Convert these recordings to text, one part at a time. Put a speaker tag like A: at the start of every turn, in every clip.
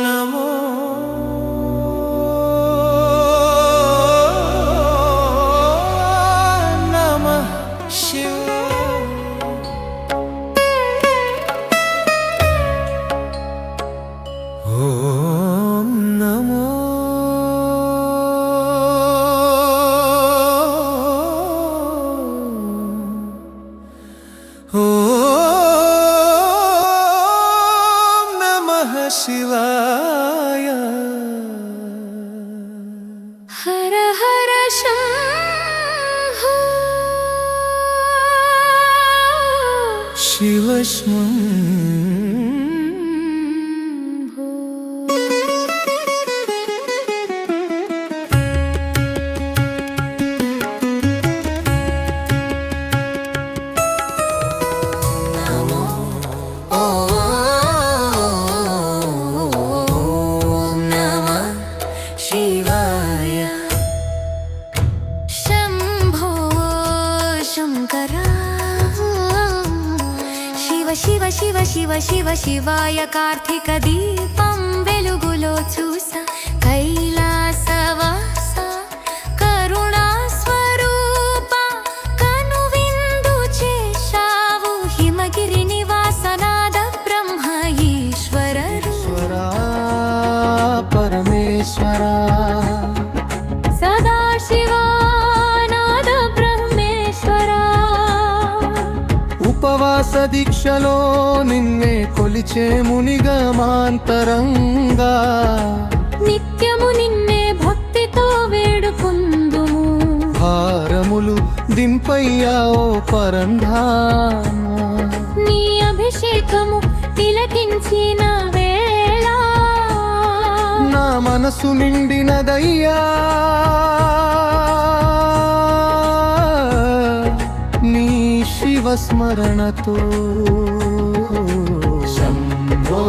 A: నమో నమః శివాయ. ఓం నమో ఓం నమః శివాయ.
B: హర హర శంభో
A: శివ
B: శంభో. ఓం నమః శివాయ. శంభో శంకర శివ శివ శివ శివ శివ శివాయ. కార్తీక దీపం వెలుగులో చూసా కైలాసవాస కరుణా స్వరూప కను విందు చేశావు హిమగిరి నివాస నాద బ్రహ్మ ఈశ్వర
A: ఈశ్వరా పరమేశ్వరా
B: సదా శివానాద బ్రహ్మేశ్వరా.
A: ఉపవాస దీక్షలో నిన్నే కొలిచే మునిగమాంతరంగా
B: నిత్యము నిన్నే భక్తితో వేడుకుందుము.
A: భారములు దింపయ్యావో పరంధామ.
B: నీ అభిషేకము తిలకించిన వేళ
A: నా మనసు నిండినదయ్యా నీ శివ స్మరణతో. శంభో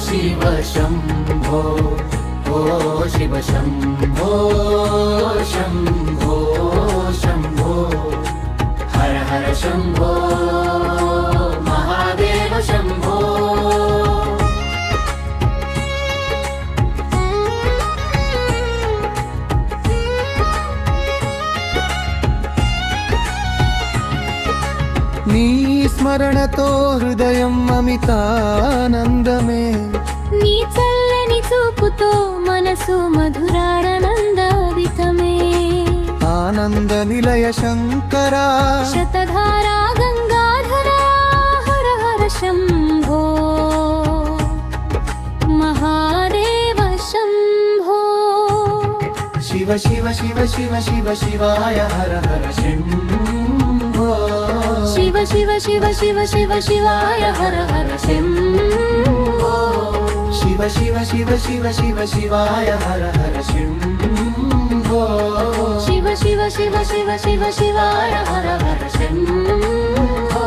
A: శివ శంభో ఓ శివ శంభో శంభో శంభో హర హర శంభో మహాదేవ శంభో. నీ స్మరణతో హృదయం అమితానందమే.
B: నీ చల్లని చూపుతో మనసు మధురానందావితమే.
A: ఆనంద నిలయ శంకరా
B: శతధారా గంగాధరా హర హర శంభో మహాదేవ శంభో.
A: శివ శివ శివ శివ శివ శివాయ హర హర శంభో.
B: శివ శివ శివ శివ శివ శివాయ హర హర శంభో.
A: శివ శివ శివ శివ శివ శివాయ హర హర శంభో.
B: శివ శివ శివ శివ శివ శివాయ హర హర శంభో.